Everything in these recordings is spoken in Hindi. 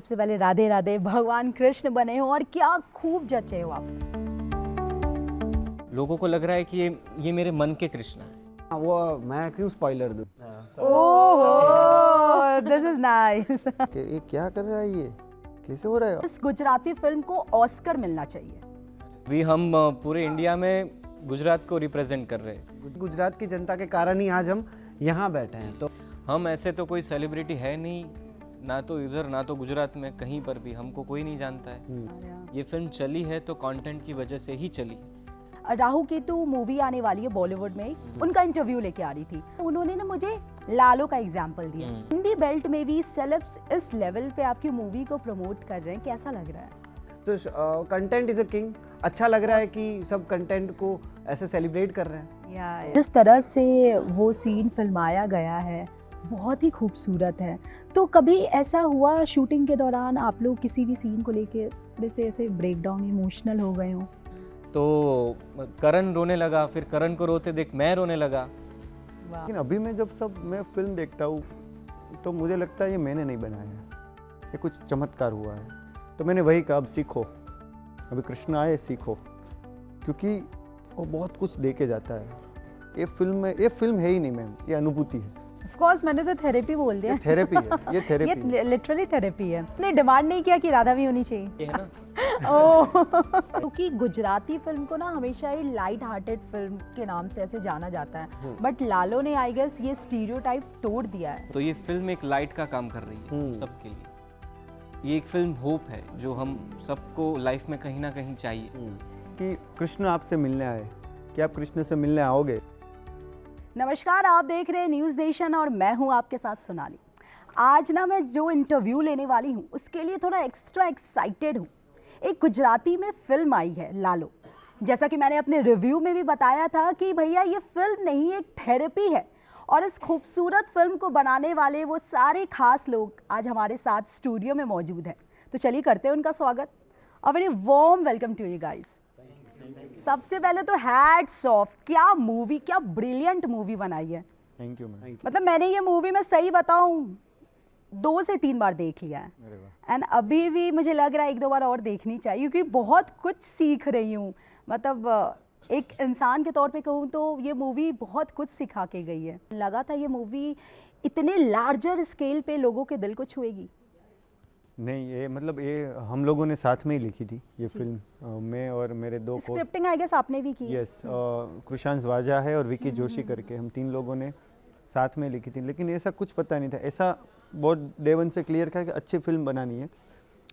सबसे पहले राधे राधे, भगवान कृष्ण बने हो और क्या खूब जचे हो आप। लोगों को लग रहा है कि ये मेरे मन के कृष्ण है। वो मैं क्यों स्पॉइलर दूं? ओह, दिस इज नाइस। कि ये क्या कर रहा है, ये कैसे हो रहा है? इस गुजराती फिल्म को ऑस्कर मिलना चाहिए। अभी हम पूरे इंडिया में गुजरात को रिप्रेजेंट कर रहे हैं। गुजरात की जनता के कारण ही आज हम यहाँ बैठे हैं। तो हम ऐसे तो कोई सेलिब्रिटी है नहीं, ना तो इधर ना तो गुजरात में, कहीं पर भी हमको कोई नहीं जानता है। ये फिल्म चली है तो कंटेंट की वजह से ही चली। राहु केतु मूवी आने वाली है बॉलीवुड में, उनका इंटरव्यू लेके आ रही थी। उन्होंने ना मुझे लालो का एग्जांपल दिया। हिंदी बेल्ट में भी सेलेब्स इस लेवल पे आपकी मूवी को प्रमोट कर रहे हैं, कैसा लग रहा है? तो कंटेंट इज अ किंग। अच्छा लग रहा है कि सब कंटेंट को ऐसे सेलिब्रेट कर रहे हैं। जिस तरह से वो सीन फिल्माया गया है बहुत ही खूबसूरत है। तो कभी ऐसा हुआ शूटिंग के दौरान आप लोग किसी भी सीन को लेके थोड़े से ऐसे ब्रेक डाउन इमोशनल हो गए हो? तो करण रोने लगा, फिर करण को रोते देख मैं रोने लगा। लेकिन अभी मैं फिल्म देखता हूँ तो मुझे लगता है ये मैंने नहीं बनाया है, ये कुछ चमत्कार हुआ है। तो मैंने वही कहा, अब सीखो, अभी कृष्ण आए, सीखो, क्योंकि वो बहुत कुछ दे के जाता है। ये फिल्म है ही नहीं मैम, ये अनुभूति है। ऑफ कोर्स, मैंने तो थेरेपी बोल दिया। ये थेरेपी है, ये थेरेपी ये लिटरली थेरेपी है। उसने डिमांड नहीं किया कि राधा भी होनी चाहिए। ये है ना। ओह, क्योंकि गुजराती फिल्म को ना हमेशा ही लाइट हार्टेड फिल्म के नाम से ऐसे जाना जाता है, बट लालो ने आई गेस ये स्टीरियोटाइप तोड़ दिया है। तो ये फिल्म एक लाइट का काम कर रही है सबके लिए। ये एक फिल्म होप है जो हम सबको लाइफ में कहीं ना कहीं चाहिए। कि कृष्ण आपसे मिलने आए, कि आप कृष्ण से मिलने आओगे। नमस्कार, आप देख रहे हैं न्यूज़ नेशन और मैं हूं आपके साथ सोनाली। आज ना मैं जो इंटरव्यू लेने वाली हूं उसके लिए थोड़ा एक्स्ट्रा एक्साइटेड हूं। एक गुजराती में फिल्म आई है लालो। जैसा कि मैंने अपने रिव्यू में भी बताया था कि भैया ये फिल्म नहीं, एक थेरेपी है। और इस खूबसूरत फिल्म को बनाने वाले वो सारे खास लोग आज हमारे साथ स्टूडियो में मौजूद हैं। तो चलिए करते हैं उनका स्वागत। A very warm welcome to you guys. सबसे पहले तो हैट्स ऑफ, क्या मूवी, क्या ब्रिलियंट मूवी बनाई है। Thank you ma'am. मतलब मैंने ये मूवी में सही बताऊं 2 से 3 बार देख लिया है, एंड अभी भी मुझे लग रहा है 1-2 बार और देखनी चाहिए, क्योंकि बहुत कुछ सीख रही हूँ। मतलब एक इंसान के तौर पे कहूँ तो ये मूवी बहुत कुछ सिखा के गई है। लगा था ये मूवी इतने लार्जर स्केल पे लोगों के दिल को छुएगी। नहीं, ये हम लोगों ने साथ में ही लिखी थी ये फिल्म, मैं और मेरे 2 स्क्रिप्टिंग आई गेस आपने भी की है। यस, कृषांश वाजा है और विकी जोशी करके हम 3 लोगों ने साथ में लिखी थी। लेकिन ऐसा कुछ पता नहीं था, ऐसा बहुत डे वन से क्लियर था कि अच्छी फिल्म बनानी है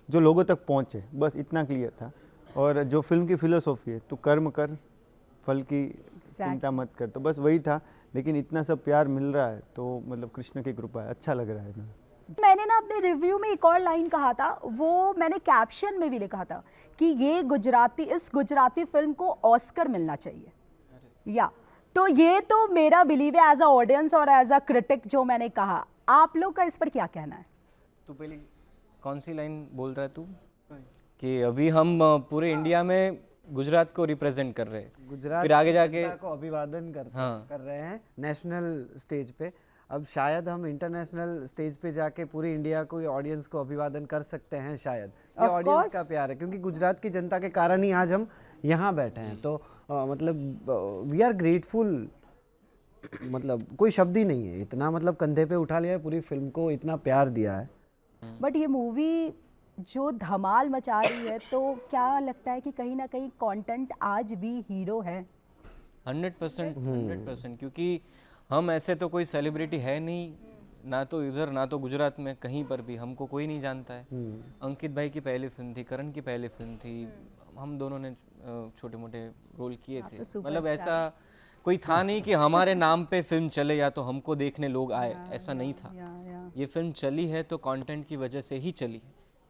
जो लोगों तक पहुँचे, बस इतना क्लियर था। और जो फिल्म की फिलोसॉफी है, तो कर्म कर, फल की चिंता मत कर, तो बस वही था। लेकिन इतना सब प्यार मिल रहा है तो मतलब कृष्ण की कृपा है, अच्छा लग रहा है ना। मैंने ना अपने रिव्यू में एक और लाइन कहा था, वो मैंने कैप्शन में भी लिखा था कि इस गुजराती फिल्म को ऑस्कर मिलना चाहिए। या तो ये तो मेरा बिलीव है एज अ ऑडियंस और एज अ क्रिटिक जो मैंने कहा। आप लोग का इस पर क्या कहना है? तू पहले कौन सी लाइन बोल रहा है तू? कि अभी हम पूरे इंडिया में गुजरात को रिप्रेजेंट कर रहे हैं, गुजरात फिर आगे जाके को अभिवादन कर रहे हैं नेशनल स्टेज पे। अब शायद हम इंटरनेशनल स्टेज पे जाके पूरी इंडिया को, ऑडियंस को अभिवादन कर सकते हैं शायद। ये ऑडियंस का प्यार है, क्योंकि गुजरात की जनता के कारण ही आज हम यहाँ बैठे हैं। तो मतलब वी आर ग्रेटफुल, मतलब कोई शब्द ही नहीं है। इतना मतलब कंधे पे उठा लिया है पूरी फिल्म को, इतना प्यार दिया है। बट ये मूवी जो धमाल मचा रही है, तो क्या लगता है कि कहीं ना कहीं कंटेंट आज भी हीरो है? 100%, क्योंकि हम ऐसे तो कोई सेलिब्रिटी है नहीं, ना तो इधर ना तो गुजरात में, कहीं पर भी हमको कोई नहीं जानता है। अंकित भाई की पहली फिल्म थी, करण की पहली फिल्म थी, हम दोनों ने छोटे मोटे रोल किए थे। मतलब ऐसा कोई था नहीं कि हमारे नाम पे फिल्म चले या तो हमको देखने लोग आए, ऐसा नहीं था। ये फिल्म चली है तो कंटेंट की वजह से ही चली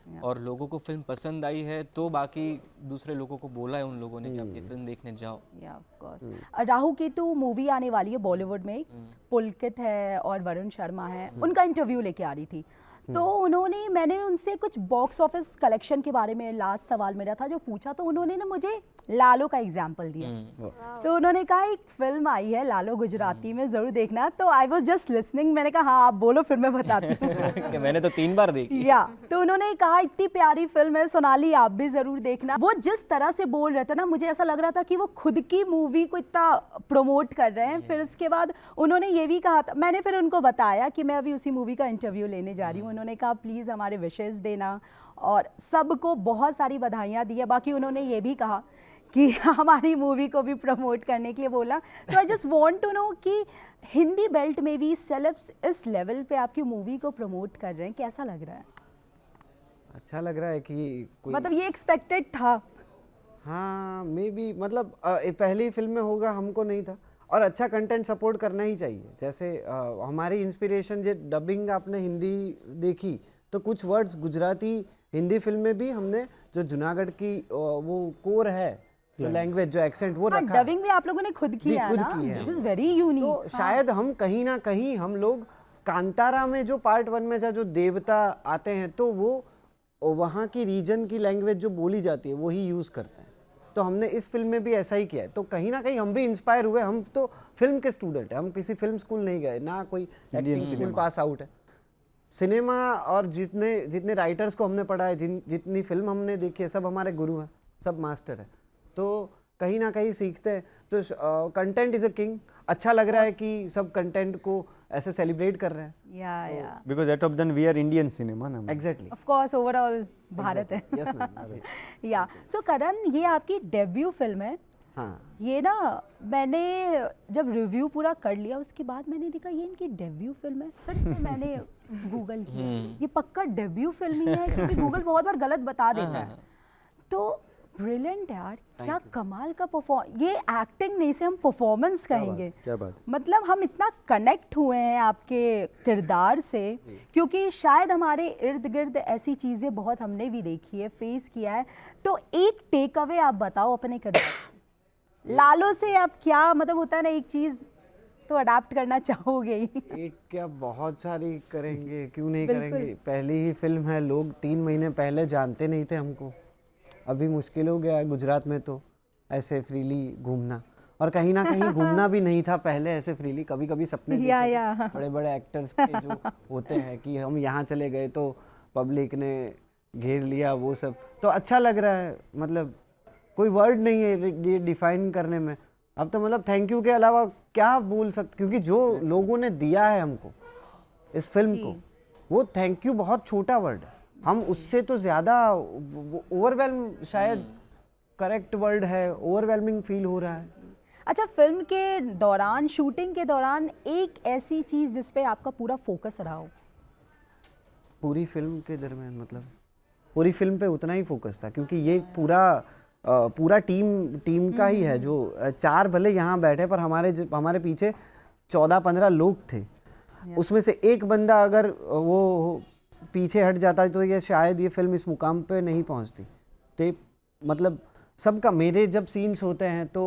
है, और लोगों को फिल्म पसंद आई है तो बाकी दूसरे लोगों को बोला है उन लोगों ने कि आप ये फिल्म देखने जाओ। Of course. Rahu Ketu movie आने वाली है बॉलीवुड में, पुलकित है और वरुण शर्मा है, उनका इंटरव्यू लेके आ रही थी। तो उन्होंने, मैंने उनसे कुछ बॉक्स ऑफिस कलेक्शन के बारे में लास्ट सवाल मेरा था जो पूछा, तो उन्होंने ना मुझे लालो का एग्जाम्पल दिया। तो उन्होंने कहा एक फिल्म आई है लालो गुजराती में, जरूर देखना। तो आई वॉज जस्ट लिसनिंग, मैंने कहा हाँ आप बोलो फिर मैं बताती हूँ। कि मैंने तो 3 बार देखी। या तो उन्होंने कहा इतनी प्यारी फिल्म है सोनाली, आप भी जरूर देखना। वो जिस तरह से बोल रहे थे ना, मुझे ऐसा लग रहा था कि वो खुद की मूवी को इतना प्रमोट कर रहे हैं। फिर उसके बाद उन्होंने ये भी कहा था, मैंने फिर उनको बताया कि मैं अभी उसी मूवी का इंटरव्यू लेने जा रही हूँ। उन्होंने कहा प्लीज़ हमारे विशेस देना, और सबको बहुत सारी बधाइयाँ दी है। बाकी उन्होंने ये भी कहा कि हमारी मूवी को भी प्रमोट करने के लिए बोला। तो I just want to know कि हिंदी बेल्ट में भी सेलेब्स इस लेवल पे आपकी मूवी को प्रमोट कर रहे हैं, कैसा लग रहा है? अच्छा लग रहा है कि कोई, मतलब ये एक्सपेक्टेड था? हाँ मे बी, मतलब पहली फिल्म में होगा हमको नहीं था, और अच्छा कंटेंट सपोर्ट करना ही चाहिए। जैसे हमारी इंस्पिरेशन, जो डबिंग आपने हिंदी देखी तो कुछ वर्ड्स गुजराती हिंदी फिल्म में भी हमने, जो जूनागढ़ की वो कोर है, जो लैंग्वेज, जो एक्सेंट वो रखा है। डबिंग भी आप लोगों ने खुद किया है ना? This is very unique. तो शायद हम कहीं ना कहीं, हम लोग कांतारा में जो पार्ट 1 में जो देवता आते हैं, तो वो वहाँ की रीजन की लैंग्वेज जो बोली जाती है वही यूज़ करते हैं। तो हमने इस फिल्म में भी ऐसा ही किया है। तो कहीं ना कहीं हम भी इंस्पायर हुए। हम तो फिल्म के स्टूडेंट हैं, हम किसी फिल्म स्कूल नहीं गए, ना कोई एक्टिंग स्कूल पास आउट है। सिनेमा और जितने जितने राइटर्स को हमने पढ़ा है, जितनी फिल्म हमने देखी है, सब हमारे गुरु हैं, सब मास्टर हैं। तो कहीं ना कहीं सीखते हैं। तो कंटेंट इज अ किंग। अच्छा लग रहा है कि सब कंटेंट को ऐसे सेलिब्रेट कर रहे हैं। या because at of then we are Indian cinema ना। Exactly, of course overall Bharat है। Yes ma'am. या सो करण, ये आपकी डेब्यू फिल्म है। हाँ, ये ना, मैंने जब रिव्यू पूरा कर लिया उसके बाद मैंने देखा ये इनकी डेब्यू फिल्म है। फिर से मैंने गूगल किया, ये पक्का डेब्यू फिल्म ही है, क्योंकि गूगल बहुत बार गलत बता देता है। तो ब्रिलियंट यार, क्या कमाल का परफॉर्म, ये एक्टिंग नहीं से हम परफॉर्मेंस कहेंगे। क्या बात। मतलब हम इतना कनेक्ट हुए हैं आपके किरदार से, क्योंकि शायद हमारे इर्द गिर्द ऐसी चीज़ें बहुत हमने भी देखी है, फेस किया है। तो एक टेक अवे आप बताओ अपने किरदार लालो से। आप क्या, मतलब होता है ना एक चीज़ तो अडाप्ट करना चाहोगे ही? एक क्या, बहुत सारी करेंगे, क्यों नहीं करेंगे। पहली ही फिल्म है, लोग 3 महीने पहले जानते नहीं थे हमको। अभी मुश्किल हो गया है गुजरात में तो ऐसे फ्रीली घूमना, और कहीं ना कहीं घूमना भी नहीं था पहले ऐसे फ्रीली। कभी कभी सपने देखे थे बड़े बड़े एक्टर्स के जो होते हैं कि हम यहाँ चले गए तो पब्लिक ने घेर लिया, वो सब। तो अच्छा लग रहा है, मतलब कोई वर्ड नहीं है ये डिफाइन करने में। अब तो मतलब थैंक यू के अलावा क्या बोल सकते, क्योंकि जो लोगों ने दिया है हमको इस फिल्म को, वो थैंक यू बहुत छोटा वर्ड है। हम उससे तो ज़्यादा ओवरवेलम, शायद करेक्ट वर्ड है, ओवरवेलमिंग फील हो रहा है। अच्छा, फिल्म के दौरान, शूटिंग के दौरान एक ऐसी चीज़ जिस पे आपका पूरा फोकस रहा हो? पूरी फिल्म के दरमियान, मतलब पूरी फिल्म पे उतना ही फोकस था, क्योंकि ये पूरा टीम का ही है। जो 4 भले यहाँ बैठे, पर हमारे पीछे 14-15 लोग थे। उसमें से एक बंदा अगर वो पीछे हट जाता तो ये शायद ये फिल्म इस मुकाम पे नहीं पहुँचती। तो मतलब सबका, मेरे जब सीन्स होते हैं तो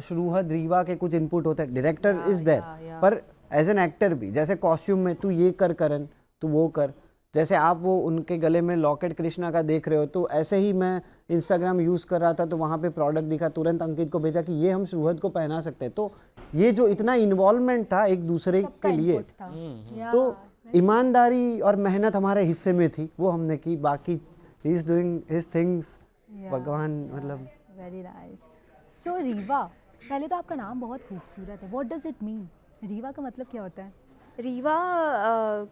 शुरूहद रीवा के कुछ इनपुट होते हैं, डायरेक्टर इज देयर, पर एज एन एक्टर भी, जैसे कॉस्ट्यूम में तू ये कर करन, तू वो कर। जैसे आप वो उनके गले में लॉकेट कृष्णा का देख रहे हो, तो ऐसे ही मैं इंस्टाग्राम यूज़ कर रहा था तो वहाँ पे प्रोडक्ट दिखा, तुरंत अंकित को भेजा कि ये हम शुरूहद को पहना सकते हैं। तो ये जो इतना इन्वॉल्वमेंट था एक दूसरे के लिए, तो ईमानदारी और मेहनत हमारे हिस्से में थी, वो हमने की। बाकी he is doing his things, भगवान, मतलब। Very nice. सो रीवा, पहले तो आपका नाम बहुत खूबसूरत है। What does it mean? Rewa का मतलब क्या होता है? रीवा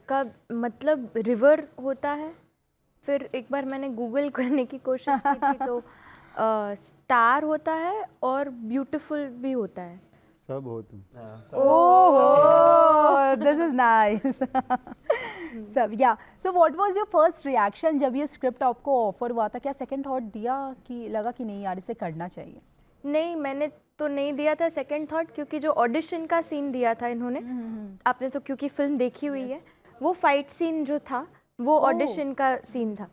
का मतलब रिवर होता है। फिर एक बार मैंने गूगल करने की कोशिश की थी तो स्टार होता है और ब्यूटीफुल भी होता है। सब हो तुम। ओह, दिस इज नाइस। सब, या so what was your first reaction जब ये स्क्रिप्ट आपको ऑफर हुआ था? क्या सेकंड थॉट दिया कि लगा कि नहीं यार इसे करना चाहिए? नहीं, मैंने तो नहीं दिया था सेकंड थॉट, क्योंकि जो ऑडिशन का सीन दिया था इन्होंने, आपने तो क्योंकि फिल्म देखी हुई है, वो फाइट सीन जो था वो ऑडिशन का सीन था।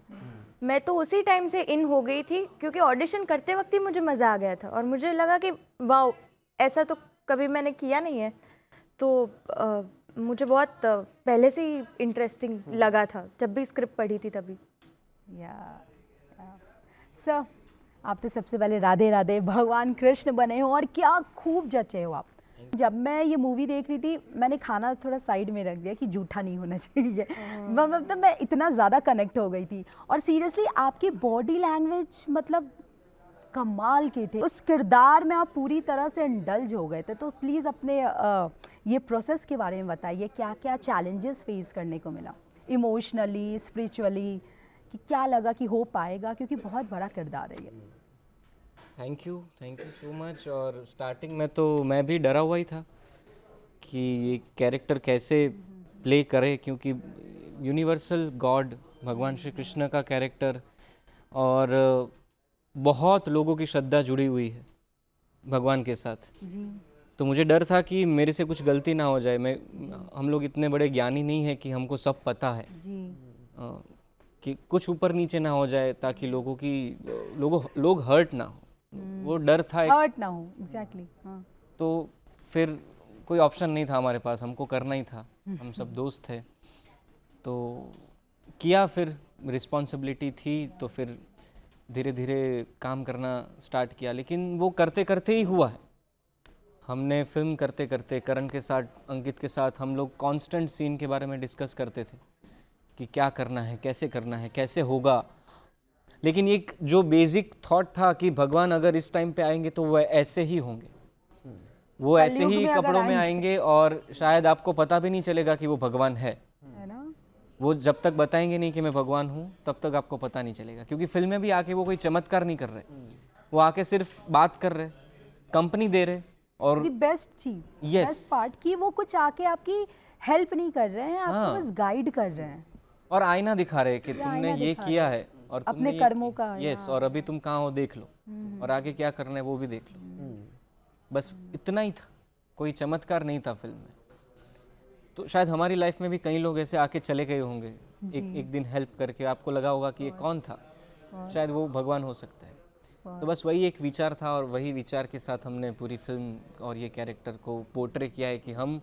मैं तो उसी टाइम से इन हो गई थी, क्योंकि ऑडिशन करते वक्त ही मुझे मज़ा आ गया था और मुझे लगा कि वाओ, ऐसा तो कभी मैंने किया नहीं है। तो मुझे बहुत पहले से ही इंटरेस्टिंग लगा था, जब भी स्क्रिप्ट पढ़ी थी तभी। या सर, आप तो सबसे पहले राधे राधे भगवान कृष्ण बने हो और क्या खूब जचे हो आप। जब मैं ये मूवी देख रही थी मैंने खाना थोड़ा साइड में रख दिया कि जूठा नहीं होना चाहिए, मतलब मैं इतना ज़्यादा कनेक्ट हो गई थी। और सीरियसली आपकी बॉडी लैंग्वेज मतलब कमाल के थे, उस किरदार में आप पूरी तरह से इंडल्ज हो गए थे। तो प्लीज़ अपने ये प्रोसेस के बारे में बताइए, क्या क्या चैलेंजेस फेस करने को मिला इमोशनली, स्पिरिचुअली, कि क्या लगा कि हो पाएगा, क्योंकि बहुत बड़ा किरदार है ये। Thank you so much. और स्टार्टिंग में तो मैं भी डरा हुआ ही था कि ये कैरेक्टर कैसे प्ले करे, क्योंकि यूनिवर्सल गॉड भगवान श्री कृष्ण का कैरेक्टर और बहुत लोगों की श्रद्धा जुड़ी हुई है भगवान के साथ। तो मुझे डर था कि मेरे से कुछ गलती ना हो जाए। हम लोग इतने बड़े ज्ञानी नहीं है कि हमको सब पता है, कि कुछ ऊपर नीचे ना हो जाए, ताकि लोग हर्ट ना हो। वो डर था, हर्ट ना हो, एग्जैक्टली। हाँ। तो फिर कोई ऑप्शन नहीं था हमारे पास, हमको करना ही था। हम सब दोस्त थे तो किया, फिर रिस्पॉन्सिबिलिटी थी तो फिर धीरे धीरे काम करना स्टार्ट किया। लेकिन वो करते करते ही हुआ है। हमने फिल्म करते करते करण के साथ, अंकित के साथ हम लोग कांस्टेंट सीन के बारे में डिस्कस करते थे कि क्या करना है, कैसे होगा। लेकिन एक जो बेसिक थॉट था कि भगवान अगर इस टाइम पे आएंगे तो वो ऐसे ही होंगे, वो ऐसे ही कपड़ों में आएंगे और शायद आपको पता भी नहीं चलेगा कि वो भगवान है ना। वो जब तक बताएंगे नहीं कि मैं भगवान हूँ तब तक आपको पता नहीं चलेगा, क्योंकि फिल्म में भी आके वो कोई चमत्कार नहीं कर रहे, वो आके सिर्फ बात कर रहे, कंपनी दे रहे। और बेस्ट चीज, बेस्ट पार्ट कि वो कुछ आके आपकी हेल्प नहीं कर रहे हैं, आपको बस गाइड कर रहे हैं और आईना दिखा रहे कि तुमने ये किया है और अपने कर्मों का। यस, और अभी तुम कहाँ हो देख लो, और आगे क्या करना है वो भी देख लो। बस इतना ही था, कोई चमत्कार नहीं था फिल्म में। तो शायद हमारी लाइफ में भी कई लोग ऐसे आके चले गए होंगे, एक दिन हेल्प करके, आपको लगा होगा कि ये कौन था, शायद वो भगवान हो सकता है। तो बस वही एक विचार था और वही विचार के साथ हमने पूरी फिल्म और ये कैरेक्टर को पोर्ट्रे किया है कि हम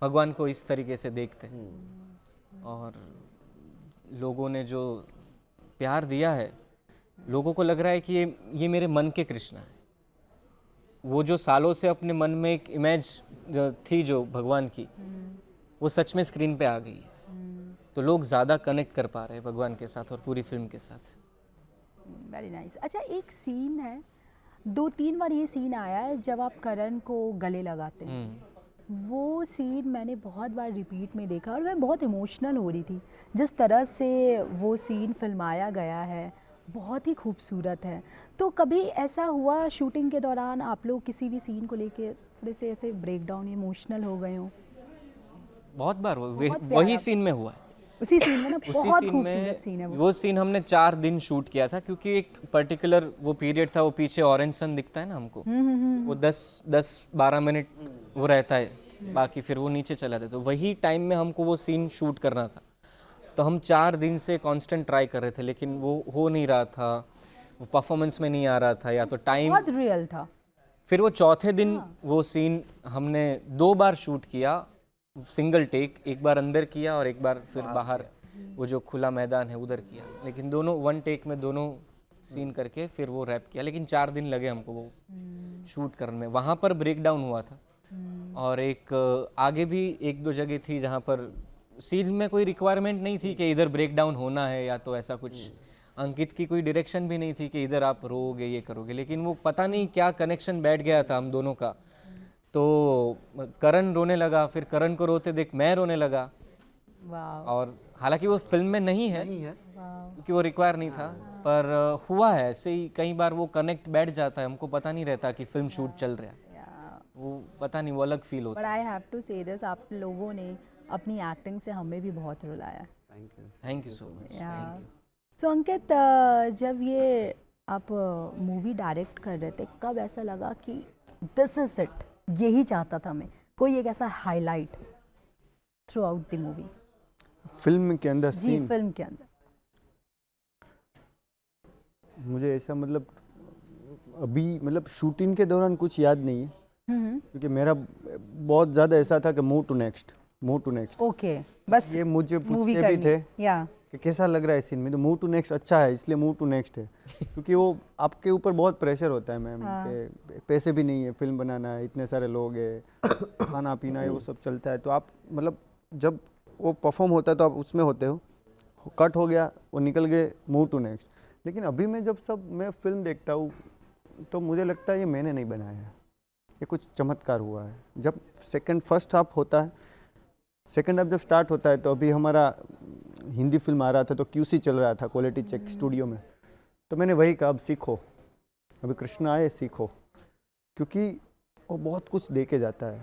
भगवान को इस तरीके से देखते हैं। और लोगों ने जो प्यार दिया है, लोगों को लग रहा है कि ये मेरे मन के कृष्ण है। वो जो सालों से अपने मन में एक इमेज थी जो भगवान की, वो सच में स्क्रीन पे आ गई है। तो लोग ज़्यादा कनेक्ट कर पा रहे हैं भगवान के साथ और पूरी फिल्म के साथ। Very nice. अच्छा, एक सीन है, 2-3 बार ये सीन आया है जब आप करण को गले लगाते हैं। वो सीन मैंने बहुत बार रिपीट में देखा और मैं बहुत इमोशनल हो रही थी। जिस तरह से वो सीन फिल्माया गया है बहुत ही खूबसूरत है। तो कभी ऐसा हुआ शूटिंग के दौरान आप लोग किसी भी सीन को लेके थोड़े से ऐसे ब्रेक डाउन, इमोशनल हो गए हो? बहुत बार वही सीन में हुआ है। उसी सीन में ना, बहुत खूबसूरत सीन है वो सीन हमने 4 दिन शूट किया था, क्योंकि एक पर्टिकुलर वो पीरियड था, वो पीछे ऑरेंज सन दिखता है ना हमको, वो 10-12 मिनट वो रहता है, बाकी फिर वो नीचे चला जाता। तो वही टाइम में हमको वो सीन शूट करना था। तो हम 4 दिन से कांस्टेंट ट्राई कर रहे थे, लेकिन वो हो नहीं रहा था, वो परफॉर्मेंस में नहीं आ रहा था, या तो टाइम बहुत रियल था। फिर वो चौथे दिन वो सीन हमने 2 बार शूट किया, सिंगल टेक, एक बार अंदर किया और एक बार फिर बाहर वो जो खुला मैदान है उधर किया। लेकिन दोनों 1 टेक में दोनों सीन करके फिर वो रैप किया। लेकिन 4 दिन लगे हमको वो शूट करने में। वहाँ पर ब्रेक डाउन हुआ था। और एक आगे भी 1-2 जगह थी जहाँ पर सीन में कोई रिक्वायरमेंट नहीं थी कि इधर ब्रेक डाउन होना है, या तो ऐसा कुछ अंकित की कोई डायरेक्शन भी नहीं थी कि इधर आप रोगे ये करोगे। लेकिन वो पता नहीं क्या कनेक्शन बैठ गया था हम दोनों का। तो करण रोने लगा, फिर करण को रोते देख मैं रोने लगा। और हालांकि वो फिल्म में नहीं है क्योंकि वो रिक्वायर नहीं था, पर हुआ है ऐसे ही। कई बार वो कनेक्ट बैठ जाता है, हमको पता नहीं रहता कि फिल्म शूट चल रहा है, वो पता नहीं, वो अलग फील होता है। But I have to say this, आप लोगों ने अपनी एक्टिंग से हमें भी बहुत रुलाया। Thank you so much. So Ankit, जब ये आप मूवी डायरेक्ट कर रहे थे, कब ऐसा लगा कि दिस इज इट, यही चाहता था मैं, कोई एक ऐसा highlight through out the movie? Film के अंदर जी, सीन फिल्म के अंदर मुझे ऐसा मतलब अभी मतलब शूटिंग के दौरान कुछ याद नहीं है, क्योंकि मेरा बहुत ज़्यादा ऐसा था कि move to next, move to next. Okay, बस ये मुझे मूवी पूछते भी करनी थे या कि कैसा लग रहा है सीन में, तो मूव टू नेक्स्ट अच्छा है इसलिए मूव टू नेक्स्ट है। क्योंकि वो आपके ऊपर बहुत प्रेशर होता है मैम, कि पैसे भी नहीं है, फिल्म बनाना है, इतने सारे लोग हैं, खाना पीना है, वो सब चलता है। तो आप मतलब जब वो परफॉर्म होता है तो आप उसमें होते हो, कट हो गया, वो निकल गए, मूव टू नेक्स्ट। लेकिन अभी मैं जब मैं फिल्म देखता हूँ तो मुझे लगता है ये मैंने नहीं बनाया है, ये कुछ चमत्कार हुआ है। जब फर्स्ट हाफ होता है, सेकंड हाफ जब स्टार्ट होता है, तो अभी हमारा हिंदी फिल्म आ रहा था तो QC चल रहा था, क्वालिटी चेक स्टूडियो में। तो मैंने वही कहा, अब सीखो, अभी कृष्ण आए, सीखो, क्योंकि वो बहुत कुछ दे के जाता है।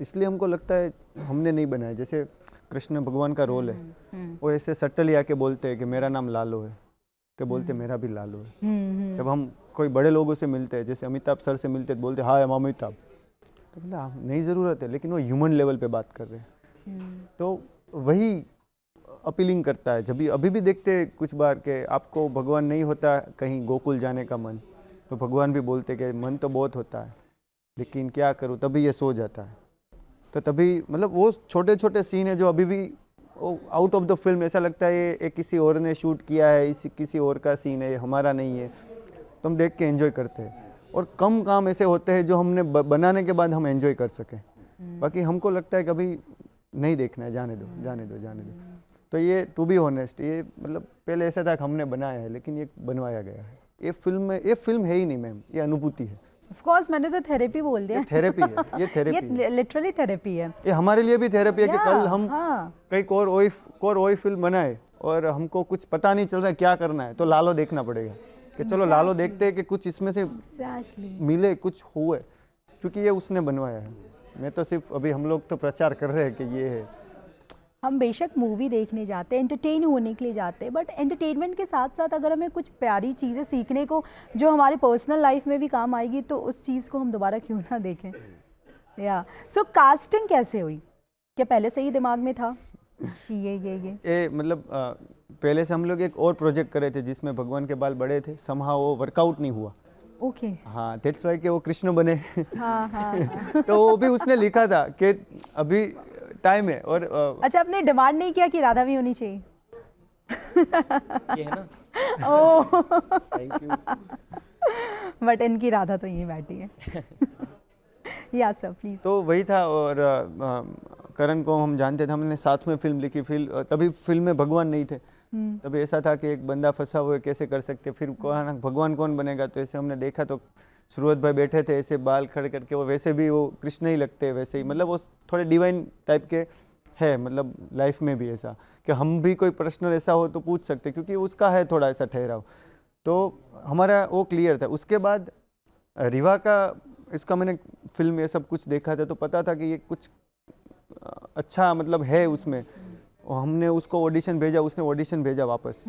इसलिए हमको लगता है हमने नहीं बनाया। जैसे कृष्ण भगवान का रोल है, वो ऐसे सटल आके बोलते हैं कि मेरा नाम लालो है, तो बोलते मेरा भी लालो है। जब हम कोई बड़े लोगों से मिलते हैं, जैसे अमिताभ सर से मिलते हैं, तो बोलते हाय हम अमिताभ, तो बोला नहीं ज़रूरत है, लेकिन वो ह्यूमन लेवल पे बात कर रहे हैं। तो वही अपीलिंग करता है। जब भी अभी भी देखते हैं कुछ बार के आपको भगवान नहीं होता कहीं गोकुल जाने का मन, तो भगवान भी बोलते कि मन तो बहुत होता है, लेकिन क्या करूँ, तभी ये सो जाता है। तो तभी मतलब वो छोटे छोटे सीन है जो अभी भी आउट ऑफ द फिल्म ऐसा लगता है ये किसी और ने शूट किया है, इसी किसी और का सीन है, ये हमारा नहीं है, तो हम देख के एंजॉय करते हैं। और कम काम ऐसे होते हैं जो हमने बनाने के बाद हम एंजॉय कर सकें। बाकी हमको लगता है कभी नहीं देखना है, जाने दो जाने दो जाने दो। तो ये टू बी ऑनेस्ट, ये मतलब पहले ऐसा था कि हमने बनाया है, लेकिन ये बनवाया गया है। ये फिल्म है ही नहीं मैम, ये अनुभूति है। ऑफ कोर्स, मैंने तो थेरेपी बोल दिया। ये थेरेपी है, ये थेरेपी है, ये लिटरली थेरेपी है। ये हमारे लिए भी थेरेपी है कि कल हम हाँ। कई कोई फिल्म बनाए और हमको कुछ पता नहीं चल रहा है क्या करना है, तो लालो देखना पड़ेगा कि चलो लालो देखते हैं कि कुछ इसमें से मिले, कुछ हुए, क्योंकि ये उसने बनवाया है। मैं तो सिर्फ अभी हम लोग तो प्रचार कर रहे हैं कि ये है। हम बेशक मूवी देखने जाते हैं, एंटरटेन होने के लिए जाते हैं, बट एंटरटेनमेंट के साथ साथ अगर हमें कुछ प्यारी चीज़ें सीखने को जो हमारी पर्सनल लाइफ में भी काम आएगी, तो उस चीज़ को हम दोबारा क्यों ना देखें। या सो कास्टिंग कैसे हुई? क्या पहले से ही दिमाग में था कि ये मतलब पहले से हम लोग एक और प्रोजेक्ट कर रहे थे जिसमें भगवान के बाल बड़े थे, समहाउ वो वर्कआउट नहीं हुआ। ओके। हाँ, दैट्स वाई कि वो कृष्ण बने। हाँ। तो वो भी उसने लिखा था कि अभी टाइम है। और अच्छा, आपने डिमांड नहीं किया कि राधा भी होनी चाहिए? ये है ना। ओह, थैंक यू। बट इनकी राधा तो यहीं बैठी है। या सर प्लीज। तो वही था। और करण को हम जानते थे, हमने साथ में फिल्म लिखी। तभी फिल्म में भगवान नहीं थे, तभी ऐसा था कि एक बंदा फंसा हुआ है, कैसे कर सकते, फिर भगवान कौन बनेगा। तो ऐसे हमने देखा तो सूरत भाई बैठे थे ऐसे बाल खड़े करके, वो वैसे भी वो कृष्ण ही लगते हैं, वैसे ही मतलब वो थोड़े डिवाइन टाइप के है। मतलब लाइफ में भी ऐसा कि हम भी कोई पर्सनल ऐसा हो तो पूछ सकते, क्योंकि उसका है थोड़ा ऐसा ठहराव। तो हमारा वो क्लियर था। उसके बाद रीवा का इसका मैंने फिल्म ये सब कुछ देखा था, तो पता था कि ये कुछ अच्छा मतलब है उसमें। और हमने उसको ऑडिशन भेजा, उसने ऑडिशन भेजा वापस।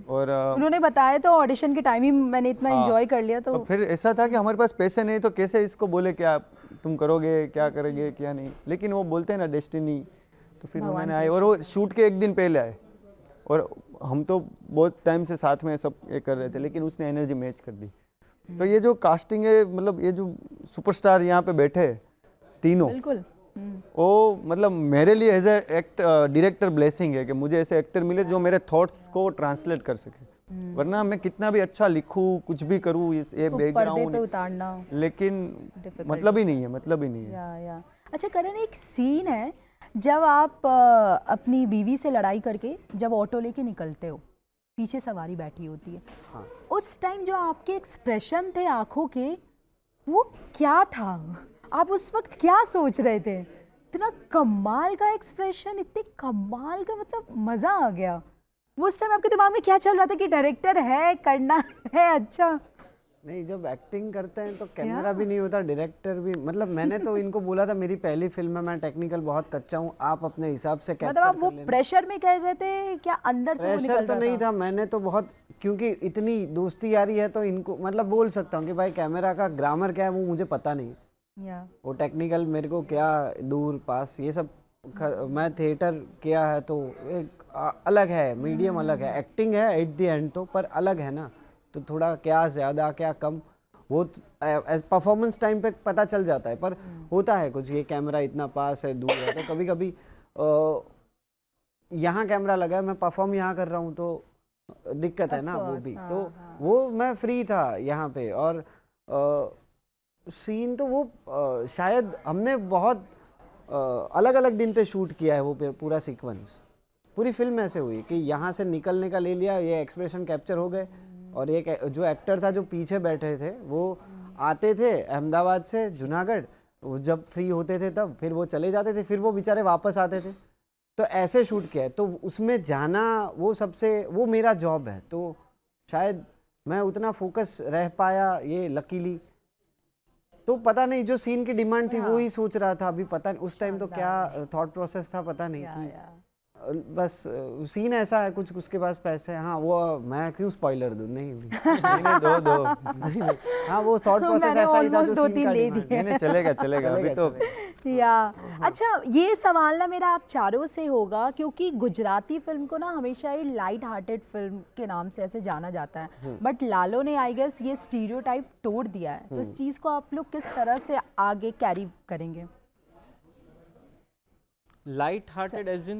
और उन्होंने बताया तो ऑडिशन के टाइम ही मैंने इतना एंजॉय कर लिया। तो फिर ऐसा था कि हमारे पास पैसे नहीं, तो कैसे इसको बोले क्या तुम करोगे, क्या करेंगे क्या नहीं। लेकिन वो बोलते हैं ना डेस्टिनी, तो फिर उन्होंने आए। और वो शूट के एक दिन पहले आए, और हम तो बहुत टाइम से साथ में सब ये कर रहे थे, लेकिन उसने एनर्जी मैच कर दी। तो ये जो कास्टिंग है, मतलब ये जो सुपरस्टार यहाँ पे बैठे हैं तीनों, बिल्कुल वो मतलब मेरे लिए एज ए डायरेक्टर ब्लेसिंग है कि मुझे ऐसे एक्टर मिले जो मेरे थॉट्स को ट्रांसलेट कर सके। वरना मैं कितना भी अच्छा लिखूं, कुछ भी करूं, ये बैकग्राउंड उतारना, लेकिन मतलब ही नहीं है, मतलब ही नहीं है। या अच्छा करण, एक सीन है जब आप अपनी बीवी से लड़ाई करके जब ऑटो लेके निकलते हो, पीछे सवारी बैठी होती है। हाँ। उस टाइम जो आपके एक्सप्रेशन थे आंखों के, वो क्या था? आप उस वक्त क्या सोच रहे थे? इतना कमाल का एक्सप्रेशन, इतने कमाल का, मतलब मजा आ गया। वो उस टाइम आपके दिमाग में क्या चल रहा था कि डायरेक्टर है, करना है? अच्छा नहीं, जब एक्टिंग करते हैं तो कैमरा भी नहीं होता, डायरेक्टर भी। मतलब मैंने तो इनको बोला था मेरी पहली फिल्म है, मैं टेक्निकल बहुत कच्चा हूँ, आप अपने हिसाब से कैप्चर मतलब आप वो प्रेशर में कह रहे थे क्या अंदर से? वो प्रेशर निकल तो रहा नहीं था, मैंने तो बहुत, क्योंकि इतनी दोस्ती यारी है तो इनको मतलब बोल सकता हूँ कि भाई कैमरा का ग्रामर क्या है वो मुझे पता नहीं। या वो टेक्निकल मेरे को क्या दूर पास ये सब मैं थिएटर किया है, तो एक अलग है, मीडियम अलग है, एक्टिंग है एट द एंड तो, पर अलग है ना। तो थोड़ा क्या ज़्यादा क्या कम वो परफॉर्मेंस टाइम पे पता चल जाता है, पर होता है कुछ, ये कैमरा इतना पास है दूर है, तो कभी कभी यहाँ कैमरा लगा है, मैं परफॉर्म यहाँ कर रहा हूँ तो दिक्कत है ना वो भी। तो वो मैं फ्री था यहाँ पे। और सीन तो वो शायद हमने बहुत अलग अलग दिन पे शूट किया है वो पूरा सीक्वेंस। पूरी फिल्म ऐसे हुई कि यहाँ से निकलने का ले लिया, ये एक्सप्रेशन कैप्चर हो गए, और एक जो एक्टर था जो पीछे बैठे थे वो आते थे अहमदाबाद से जूनागढ़, वो जब फ्री होते थे तब फिर वो चले जाते थे, फिर वो बेचारे वापस आते थे। तो ऐसे शूट किया है, तो उसमें जाना वो सबसे, वो मेरा जॉब है, तो शायद मैं उतना फोकस रह पाया ये लकीली। तो पता नहीं, जो सीन की डिमांड थी वो ही सोच रहा था। अभी पता नहीं उस टाइम तो क्या थॉट प्रोसेस था पता नहीं कि बस सीन ऐसा है, कुछ उसके पास पैसे। हाँ वो मैं क्यों स्पॉइलर दूं, नहीं नहीं दो नहीं, हाँ वो थॉट प्रोसेस ऐसा ही था जो सीन का डिमांड। नहीं चलेगा अभी तो। या अच्छा, ये सवाल ना मेरा आप चारों से होगा, क्योंकि गुजराती फिल्म को ना हमेशा ही लाइट हार्टेड फिल्म के नाम से ऐसे जाना जाता है, बट लालो ने आई गेस ये स्टीरियोटाइप तोड़ दिया है। तो इस चीज़ को आप लोग किस तरह से आगे कैरी करेंगे? लाइट हार्टेड एज इन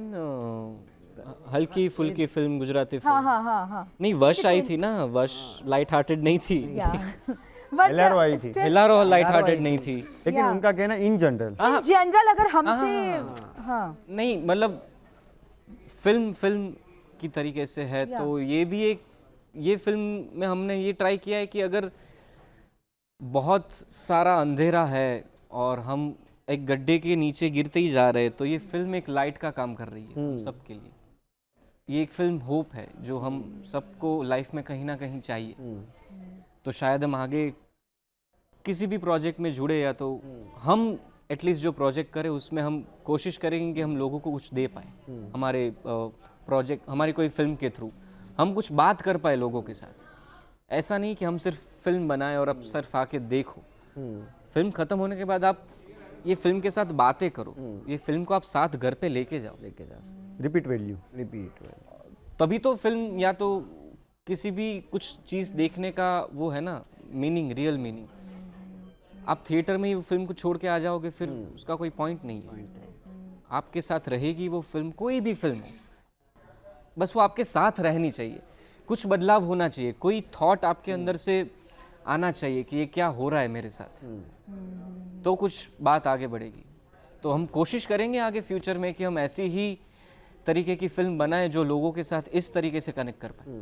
हल्की फुल्की फिल्म, गुजराती फिल्म। हाँ नहीं, वश आई थी ना, वश लाइट हार्टेड नहीं थी। LRO आई थी। LRO लाइट हार्टेड नहीं थी। लेकिन उनका कहना इन जनरल अगर हमसे हाँ नहीं, मतलब फिल्म की तरीके से है, तो ये भी एक, ये फिल्म में हमने ये ट्राई किया है कि अगर बहुत सारा अंधेरा है और हम एक गड्ढे के नीचे गिरते ही जा रहे हैं, तो ये फिल्म एक लाइट का काम कर रही है हम सबके लिए। ये एक फिल्म होप है जो हम सबको लाइफ में कहीं ना कहीं चाहिए। तो शायद हम आगे किसी भी प्रोजेक्ट में जुड़े, या तो हम एटलीस्ट जो प्रोजेक्ट करें उसमें हम कोशिश करेंगे कि हम लोगों को कुछ दे पाए। हमारे प्रोजेक्ट, हमारी कोई फिल्म के थ्रू हम कुछ बात कर पाए लोगों के साथ। ऐसा नहीं कि हम सिर्फ फिल्म बनाएं और अब सिर्फ आके देखो। फिल्म ख़त्म होने के बाद आप ये फिल्म के साथ बातें करो, ये फिल्म को आप साथ घर पे लेके जाओ। Repeat value. तभी तो फिल्म, या तो किसी भी कुछ चीज़ देखने का वो है ना मीनिंग, रियल मीनिंग। आप थिएटर में ही फिल्म को छोड़ के आ जाओगे, फिर उसका कोई पॉइंट नहीं है। आपके साथ रहेगी वो फिल्म, कोई भी फिल्म हो, बस वो आपके साथ रहनी चाहिए। कुछ बदलाव होना चाहिए, कोई थॉट आपके अंदर से आना चाहिए कि ये क्या हो रहा है मेरे साथ, तो कुछ बात आगे बढ़ेगी। तो हम कोशिश करेंगे आगे फ्यूचर में कि हम ऐसी ही तरीके की फिल्म बनाएं जो लोगों के साथ इस तरीके से कनेक्ट कर पाए।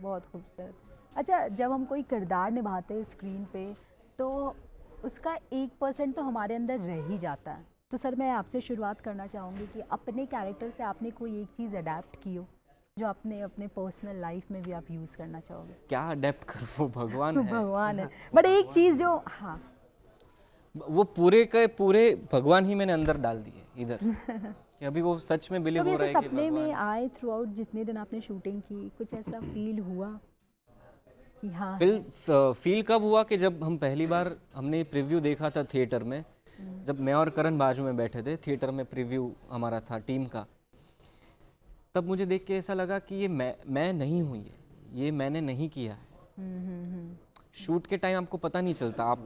बहुत खूबसूरत। अच्छा, जब हम कोई किरदार निभाते हैं स्क्रीन पे तो उसका 1% तो हमारे अंदर रह ही जाता है। तो सर मैं आपसे शुरुआत करना चाहूँगी कि अपने कैरेक्टर से आपने कोई एक चीज़ अडेप्ट की हो जो आपने अपने पर्सनल लाइफ में भी आप यूज़ करना चाहोगे? क्या अडेप्ट करूँ, भगवान है। भगवान है, बट एक चीज़ जो, हाँ वो पूरे के पूरे भगवान ही मैंने अंदर डाल दिए इधर कि अभी वो सच में बिलीव हो रहा है कि सपने में आए थ्रू आउट जितने दिन आपने शूटिंग की, कुछ ऐसा फील हुआ कि हाँ? फील कब हुआ कि जब हम पहली बार हमने प्रीव्यू देखा था थिएटर में, जब मैं और करण बाजू में बैठे थे, थिएटर में प्रीव्यू हमारा था टीम का, तब मुझे देख के ऐसा लगा कि ये मैं नहीं हूँ, ये मैंने नहीं किया है। शूट के टाइम आपको पता नहीं चलता, आप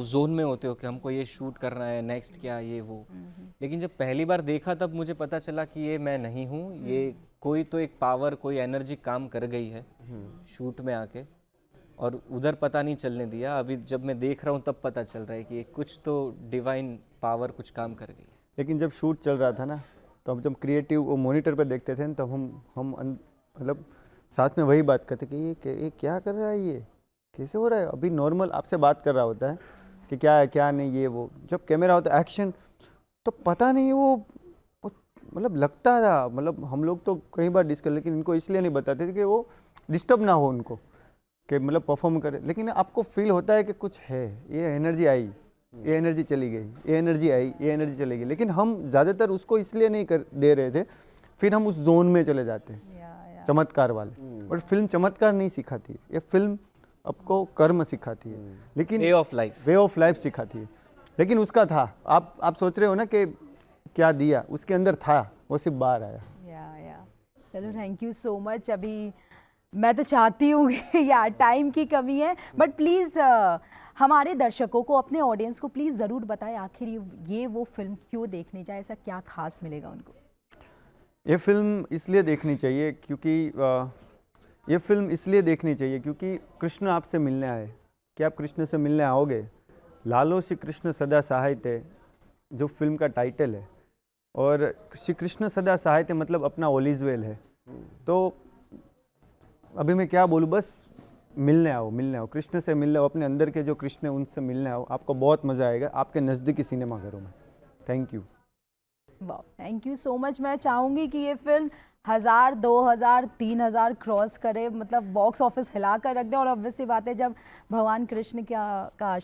जोन में होते हो कि हमको ये शूट करना है, नेक्स्ट क्या, ये वो। लेकिन जब पहली बार देखा तब मुझे पता चला कि ये मैं नहीं हूँ, ये कोई तो एक पावर, कोई एनर्जी काम कर गई है शूट में आके, और उधर पता नहीं चलने दिया। अभी जब मैं देख रहा हूँ तब पता चल रहा है कि कुछ तो डिवाइन पावर कुछ काम कर गई। लेकिन जब शूट चल रहा था ना, तो हम जब क्रिएटिव वो मॉनिटर पर देखते थे, तब हम मतलब साथ में वही बात करते कि ये क्या कर रहा है, ये कैसे हो रहा है। अभी नॉर्मल आपसे बात कर रहा होता है कि क्या है क्या नहीं, ये वो। जब कैमरा होता है एक्शन, तो पता नहीं वो मतलब लगता था, मतलब हम लोग तो कई बार डिस्कस, लेकिन इनको इसलिए नहीं बताते थे कि वो डिस्टर्ब ना हो उनको, कि मतलब परफॉर्म करे। लेकिन आपको फील होता है कि कुछ है, ये एनर्जी आई, ये एनर्जी चली गई, ये एनर्जी आई, ये एनर्जी चली गई। लेकिन हम ज़्यादातर उसको इसलिए नहीं दे रहे थे, फिर हम उस जोन में चले जाते चमत्कार वाले। और फिल्म चमत्कार नहीं सिखाती, ये फिल्म आपको कर्म सिखाती है, लेकिन वे ऑफ लाइफ सिखाती है। लेकिन उसका था, आप सोच रहे हो ना कि क्या दिया, उसके अंदर था, वो सिर्फ बाहर आया। चलो, थैंक यू सो मच। अभी मैं तो चाहती हूँ यार, टाइम की कमी है, बट प्लीज़ हमारे दर्शकों को, अपने ऑडियंस को प्लीज़ ज़रूर बताएं आखिर ये वो फिल्म क्यों देखने जाए, ऐसा क्या खास मिलेगा उनको? ये फिल्म इसलिए देखनी चाहिए क्योंकि कृष्ण आपसे मिलने आए। क्या आप कृष्ण से मिलने आओगे? लालो श्री कृष्ण सदा सहायते जो फिल्म का टाइटल है, और श्री कृष्ण सदा सहायते मतलब अपना ऑल इज वेल है। तो अभी मैं क्या बोलूँ, बस मिलने आओ, कृष्ण से मिलने आओ, अपने अंदर के जो कृष्ण है उनसे मिलने आओ। आपको बहुत मज़ा आएगा आपके नज़दीकी सिनेमाघरों में। Thank you. वाह, थैंक यू सो मच। मैं चाहूँगी कि ये फिल्म 1000, 2000, 3000 क्रॉस करे, मतलब बॉक्स ऑफिस हिला कर रख दे। और ऑब्वियसली बात है, जब भगवान कृष्ण का आशीर्वाद